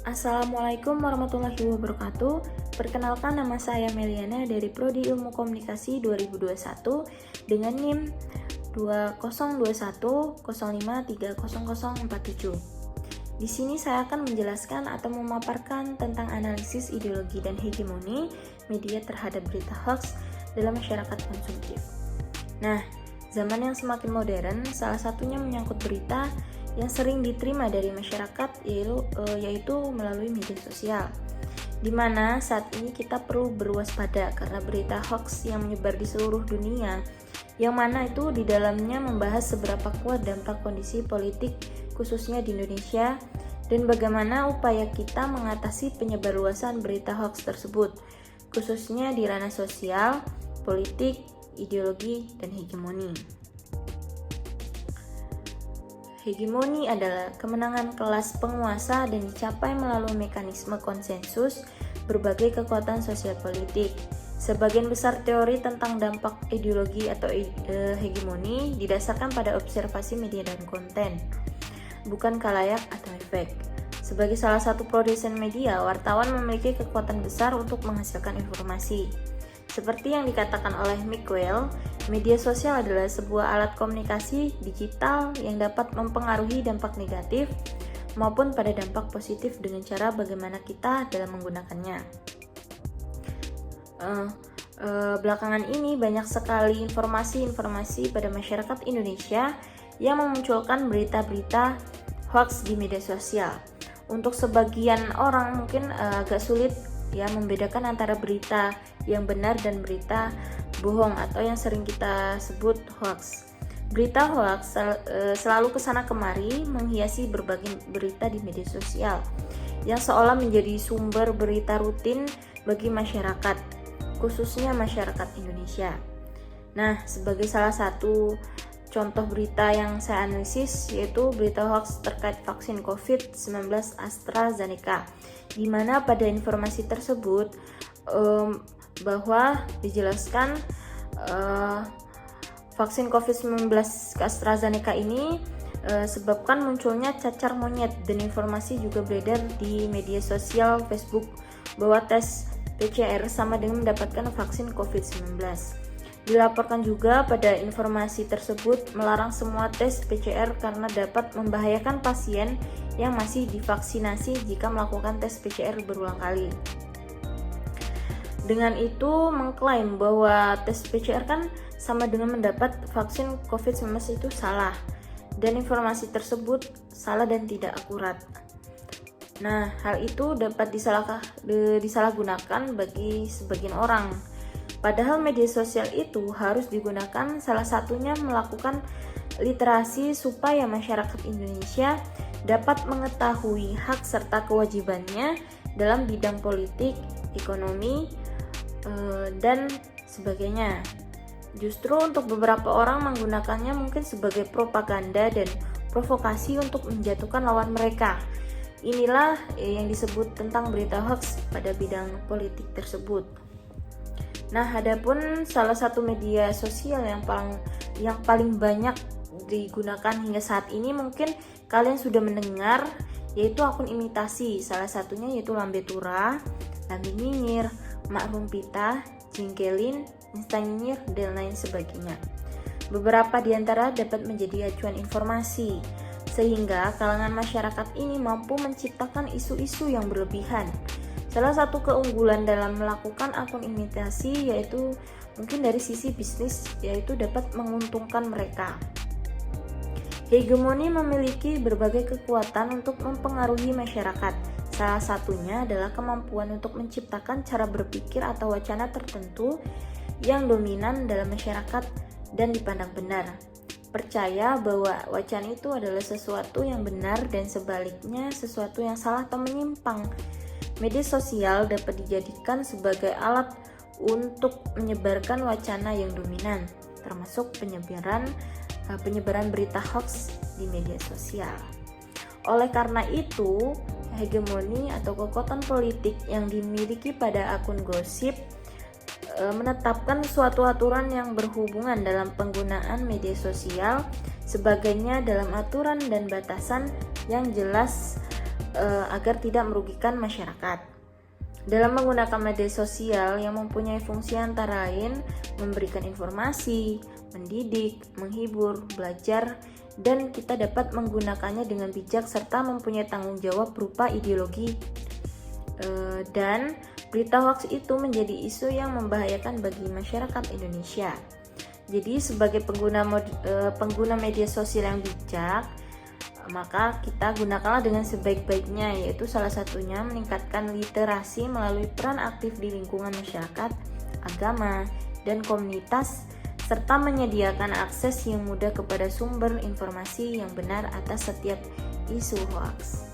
Assalamualaikum warahmatullahi wabarakatuh. Perkenalkan, nama saya Meliana dari Prodi Ilmu Komunikasi 2021 dengan NIM 202105300047. Di sini saya akan menjelaskan atau memaparkan tentang analisis ideologi dan hegemoni media terhadap berita hoax dalam masyarakat konsumtif. Nah, zaman yang semakin modern, salah satunya menyangkut berita yang sering diterima dari masyarakat yaitu melalui media sosial, di mana saat ini kita perlu berwaspada karena berita hoax yang menyebar di seluruh dunia, yang mana itu di dalamnya membahas seberapa kuat dampak kondisi politik khususnya di Indonesia dan bagaimana upaya kita mengatasi penyebarluasan berita hoax tersebut, khususnya di ranah sosial, politik, ideologi, dan hegemoni. Hegemoni adalah kemenangan kelas penguasa dan dicapai melalui mekanisme konsensus berbagai kekuatan sosial politik. Sebagian besar teori tentang dampak ideologi atau hegemoni didasarkan pada observasi media dan konten, bukan khalayak atau efek. Sebagai salah satu produsen media, wartawan memiliki kekuatan besar untuk menghasilkan informasi. Seperti yang dikatakan oleh Mickwell, media sosial adalah sebuah alat komunikasi digital yang dapat mempengaruhi dampak negatif maupun pada dampak positif dengan cara bagaimana kita dalam menggunakannya. Belakangan ini banyak sekali informasi-informasi pada masyarakat Indonesia yang memunculkan berita-berita hoax di media sosial. Untuk sebagian orang mungkin agak sulit membedakan antara berita yang benar dan berita bohong atau yang sering kita sebut hoax. Berita hoax selalu kesana kemari menghiasi berbagai berita di media sosial yang seolah menjadi sumber berita rutin bagi masyarakat, khususnya masyarakat Indonesia. Nah, sebagai salah satu contoh berita yang saya analisis yaitu berita hoax terkait vaksin COVID-19 AstraZeneca, di mana pada informasi tersebut bahwa dijelaskan vaksin COVID-19 AstraZeneca ini sebabkan munculnya cacar monyet, dan informasi juga beredar di media sosial Facebook bahwa tes PCR sama dengan mendapatkan vaksin COVID-19. Dilaporkan juga pada informasi tersebut melarang semua tes PCR karena dapat membahayakan pasien yang masih divaksinasi jika melakukan tes PCR berulang kali. Dengan itu mengklaim bahwa tes PCR kan sama dengan mendapat vaksin COVID-19 itu salah, dan informasi tersebut salah dan tidak akurat. Nah, hal itu dapat disalahgunakan bagi sebagian orang. Padahal media sosial itu harus digunakan salah satunya melakukan literasi supaya masyarakat Indonesia dapat mengetahui hak serta kewajibannya dalam bidang politik, ekonomi, dan sebagainya. Justru untuk beberapa orang menggunakannya mungkin sebagai propaganda dan provokasi untuk menjatuhkan lawan mereka. Inilah yang disebut tentang berita hoax pada bidang politik tersebut. Nah, adapun salah satu media sosial yang paling banyak digunakan hingga saat ini mungkin kalian sudah mendengar, yaitu akun imitasi. Salah satunya yaitu Lambe Tura, Lambe Nyinyir, Mak Rumpita, Jengkelin, Instan Nyinyir, dan lain sebagainya. Beberapa di antara dapat menjadi acuan informasi, sehingga kalangan masyarakat ini mampu menciptakan isu-isu yang berlebihan. Salah satu keunggulan dalam melakukan akun imitasi yaitu mungkin dari sisi bisnis, yaitu dapat menguntungkan mereka. Hegemoni memiliki berbagai kekuatan untuk mempengaruhi masyarakat. Salah satunya adalah kemampuan untuk menciptakan cara berpikir atau wacana tertentu yang dominan dalam masyarakat dan dipandang benar. Percaya bahwa wacana itu adalah sesuatu yang benar dan sebaliknya sesuatu yang salah atau menyimpang. Media sosial dapat dijadikan sebagai alat untuk menyebarkan wacana yang dominan, termasuk penyebaran berita hoax di media sosial. Oleh karena itu, hegemoni atau kekuatan politik yang dimiliki pada akun gosip menetapkan suatu aturan yang berhubungan dalam penggunaan media sosial, sebagainya dalam aturan dan batasan yang jelas agar tidak merugikan masyarakat. Dalam menggunakan media sosial yang mempunyai fungsi antara lain memberikan informasi, mendidik, menghibur, belajar, dan kita dapat menggunakannya dengan bijak serta mempunyai tanggung jawab berupa ideologi. Dan berita hoax itu menjadi isu yang membahayakan bagi masyarakat Indonesia. Jadi sebagai pengguna media sosial yang bijak, maka kita gunakanlah dengan sebaik-baiknya, yaitu salah satunya meningkatkan literasi melalui peran aktif di lingkungan masyarakat, agama, dan komunitas, serta menyediakan akses yang mudah kepada sumber informasi yang benar atas setiap isu hoax.